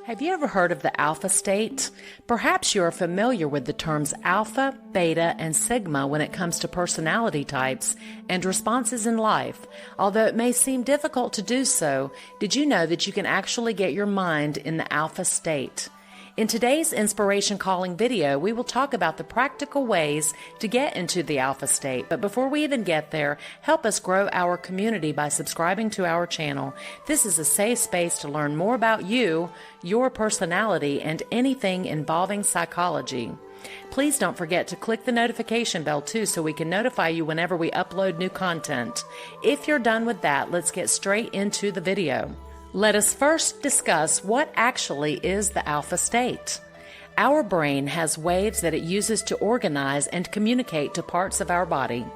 Have you ever heard of the alpha state? Perhaps you are familiar with the terms alpha, beta, and sigma when it comes to personality types and responses in life. Although it may seem difficult to do so, did you know that you can actually get your mind in the alpha state? In today's Inspiration Calling video, we will talk about the practical ways to get into the alpha state. But before we even get there, help us grow our community by subscribing to our channel. This is a safe space to learn more about you, your personality, and anything involving psychology. Please don't forget to click the notification bell too so we can notify you whenever we upload new content. If you're done with that, let's get straight into the video. Let us first discuss what actually is the alpha state. Our brain has waves that it uses to organize and communicate to parts of our body.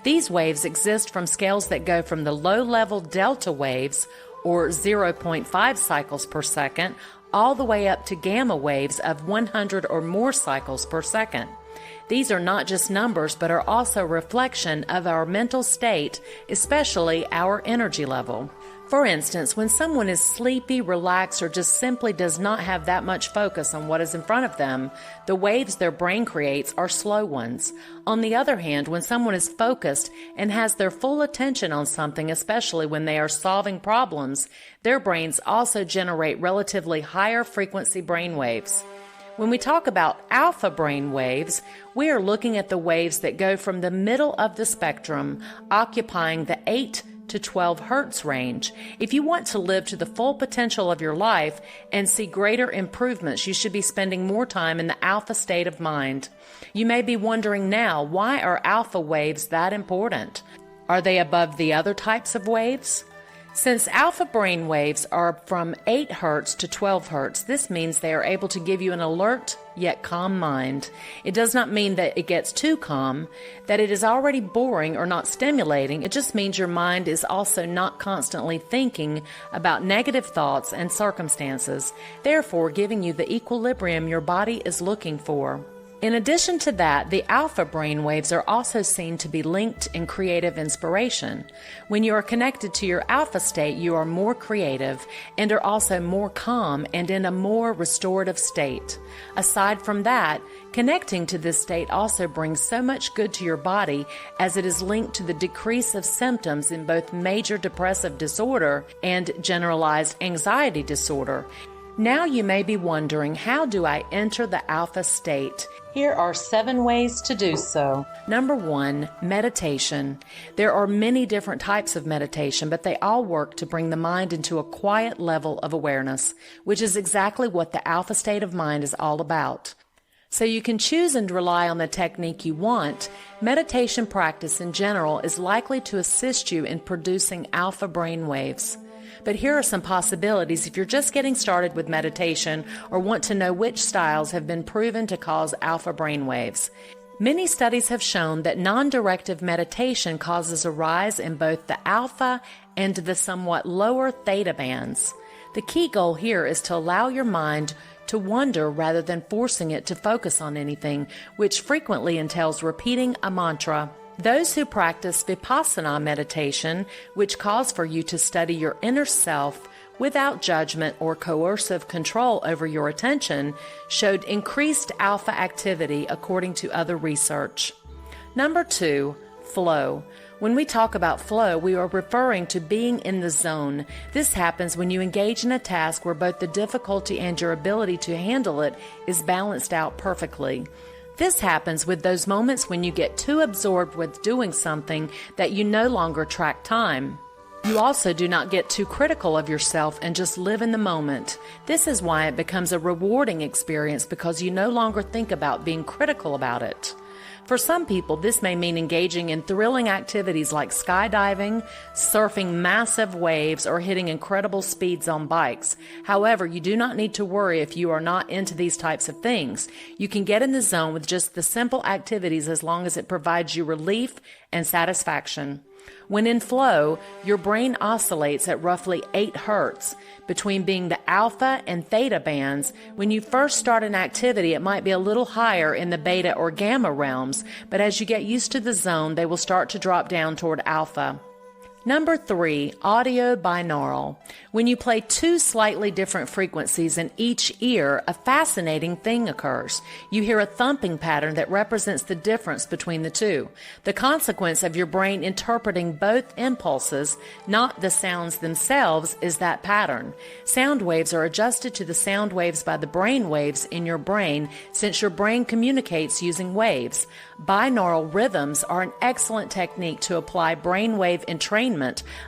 These waves exist from scales that go from the low-level delta waves, or 0.5 cycles per second, all the way up to gamma waves of 100 or more cycles per second. These are not just numbers, but are also a reflection of our mental state, especially our energy level. For instance, when someone is sleepy, relaxed, or just simply does not have that much focus on what is in front of them, the waves their brain creates are slow ones. On the other hand, when someone is focused and has their full attention on something, especially when they are solving problems, their brains also generate relatively higher frequency brain waves. When we talk about alpha brain waves, we are looking at the waves that go from the middle of the spectrum, occupying the 8 to 12 hertz range. If you want to live to the full potential of your life and see greater improvements, you should be spending more time in the alpha state of mind. You may be wondering now, why are alpha waves that important? Are they above the other types of waves? Since alpha brain waves are from 8 hertz to 12 hertz, this means they are able to give you an alert yet calm mind. It does not mean that it gets too calm, that it is already boring or not stimulating. It just means your mind is also not constantly thinking about negative thoughts and circumstances, therefore giving you the equilibrium your body is looking for. In addition to that, the alpha brain waves are also seen to be linked in creative inspiration. When you are connected to your alpha state, you are more creative and are also more calm and in a more restorative state. Aside from that, connecting to this state also brings so much good to your body, as it is linked to the decrease of symptoms in both major depressive disorder and generalized anxiety disorder. Now you may be wondering, how do I enter the alpha state? Here are 7 ways to do so. Number 1, meditation. There are many different types of meditation, but they all work to bring the mind into a quiet level of awareness, which is exactly what the alpha state of mind is all about. So you can choose and rely on the technique you want. Meditation practice in general is likely to assist you in producing alpha brain waves. But here are some possibilities if you're just getting started with meditation or want to know which styles have been proven to cause alpha brain waves. Many studies have shown that non-directive meditation causes a rise in both the alpha and the somewhat lower theta bands. The key goal here is to allow your mind to wander rather than forcing it to focus on anything, which frequently entails repeating a mantra. Those who practice vipassana meditation, which calls for you to study your inner self without judgment or coercive control over your attention, showed increased alpha activity according to other research. Number 2, flow. When we talk about flow, we are referring to being in the zone. This happens when you engage in a task where both the difficulty and your ability to handle it is balanced out perfectly. This happens with those moments when you get too absorbed with doing something that you no longer track time. You also do not get too critical of yourself and just live in the moment. This is why it becomes a rewarding experience, because you no longer think about being critical about it. For some people, this may mean engaging in thrilling activities like skydiving, surfing massive waves, or hitting incredible speeds on bikes. However, you do not need to worry if you are not into these types of things. You can get in the zone with just the simple activities as long as it provides you relief and satisfaction. When in flow, your brain oscillates at roughly 8 hertz between being the alpha and theta bands. When you first start an activity, it might be a little higher in the beta or gamma realms, but as you get used to the zone, they will start to drop down toward alpha. Number 3, audio binaural. When you play two slightly different frequencies in each ear, a fascinating thing occurs. You hear a thumping pattern that represents the difference between the two. The consequence of your brain interpreting both impulses, not the sounds themselves, is that pattern. Sound waves are adjusted to the sound waves by the brain waves in your brain, since your brain communicates using waves. Binaural rhythms are an excellent technique to apply brainwave entrainment,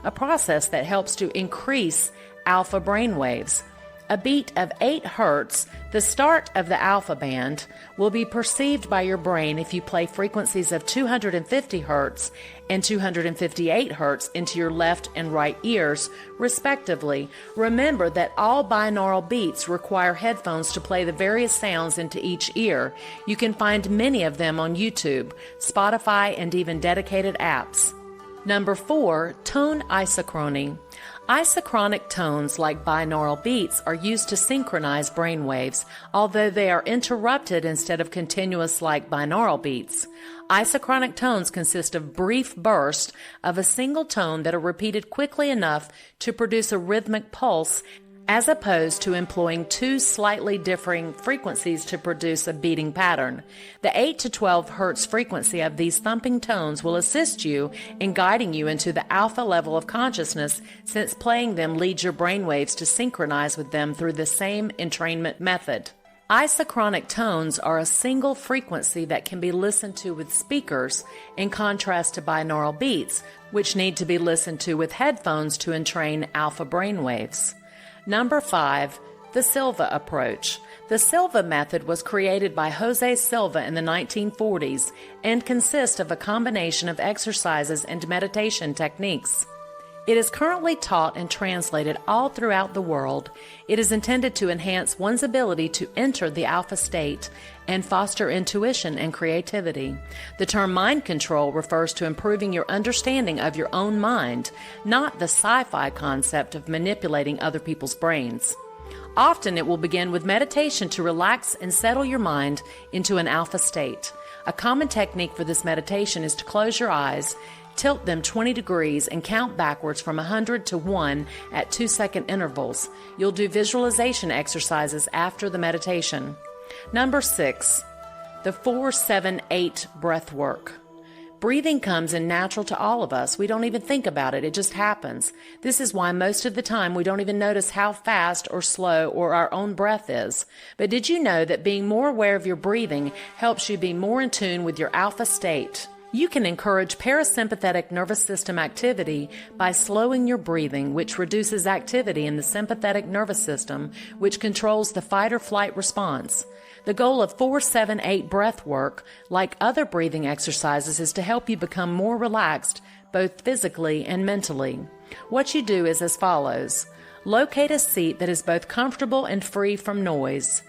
a process that helps to increase alpha brain waves. A beat of 8 Hz, the start of the alpha band, will be perceived by your brain if you play frequencies of 250 Hz and 258 Hz into your left and right ears, respectively. Remember that all binaural beats require headphones to play the various sounds into each ear. You can find many of them on YouTube, Spotify, and even dedicated apps. Number 4, tone isochrony. Isochronic tones like binaural beats are used to synchronize brain waves, although they are interrupted instead of continuous like binaural beats. Isochronic tones consist of brief bursts of a single tone that are repeated quickly enough to produce a rhythmic pulse, as opposed to employing two slightly differing frequencies to produce a beating pattern. The 8 to 12 Hz frequency of these thumping tones will assist you in guiding you into the alpha level of consciousness, since playing them leads your brainwaves to synchronize with them through the same entrainment method. Isochronic tones are a single frequency that can be listened to with speakers, in contrast to binaural beats, which need to be listened to with headphones to entrain alpha brainwaves. Number 5, the Silva approach. The Silva method was created by Jose Silva in the 1940s and consists of a combination of exercises and meditation techniques. It is currently taught and translated all throughout the world. It is intended to enhance one's ability to enter the alpha state and foster intuition and creativity. The term mind control refers to improving your understanding of your own mind, not the sci-fi concept of manipulating other people's brains. Often it will begin with meditation to relax and settle your mind into an alpha state. A common technique for this meditation is to close your eyes, tilt them 20 degrees, and count backwards from 100 to 1 at 2-second intervals. You'll do visualization exercises after the meditation. Number 6, the 4-7-8 breath work. Breathing comes in natural to all of us. We don't even think about it. It just happens. This is why most of the time we don't even notice how fast or slow or our own breath is. But did you know that being more aware of your breathing helps you be more in tune with your alpha state? You can encourage parasympathetic nervous system activity by slowing your breathing, which reduces activity in the sympathetic nervous system, which controls the fight or flight response. The goal of 4-7-8 breath work, like other breathing exercises, is to help you become more relaxed, both physically and mentally. What you do is as follows. Locate a seat that is both comfortable and free from noise.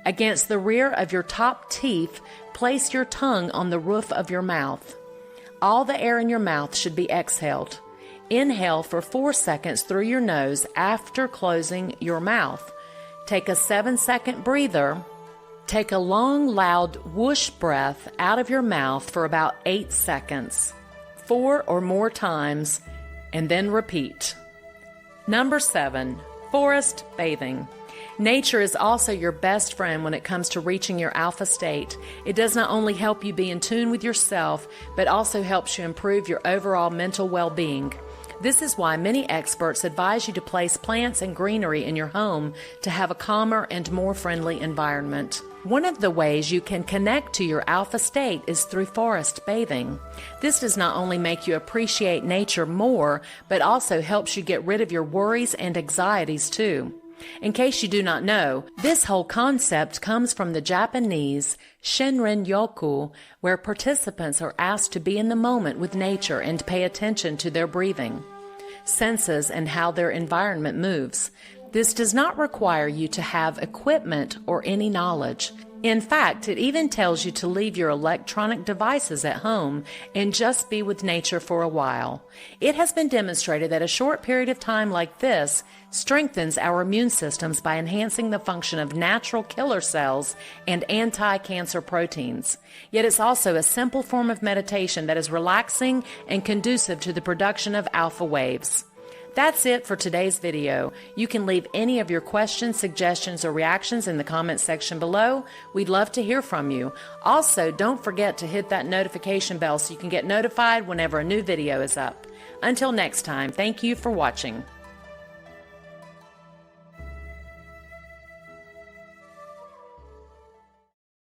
Against the rear of your top teeth, place your tongue on the roof of your mouth. All the air in your mouth should be exhaled. Inhale for 4 seconds through your nose after closing your mouth. Take a 7-second breather. Take a long, loud whoosh breath out of your mouth for about 8 seconds, 4 or more times, and then repeat. Number 7, forest bathing. Nature is also your best friend when it comes to reaching your alpha state. It does not only help you be in tune with yourself, but also helps you improve your overall mental well-being. This is why many experts advise you to place plants and greenery in your home to have a calmer and more friendly environment. One of the ways you can connect to your alpha state is through forest bathing. This does not only make you appreciate nature more, but also helps you get rid of your worries and anxieties too. In case you do not know, this whole concept comes from the Japanese Shinrin-yoku, where participants are asked to be in the moment with nature and pay attention to their breathing, senses, and how their environment moves. This does not require you to have equipment or any knowledge. In fact, it even tells you to leave your electronic devices at home and just be with nature for a while. It has been demonstrated that a short period of time like this strengthens our immune systems by enhancing the function of natural killer cells and anti-cancer proteins. Yet it's also a simple form of meditation that is relaxing and conducive to the production of alpha waves. That's it for today's video. You can leave any of your questions, suggestions, or reactions in the comments section below. We'd love to hear from you. Also, don't forget to hit that notification bell so you can get notified whenever a new video is up. Until next time, thank you for watching.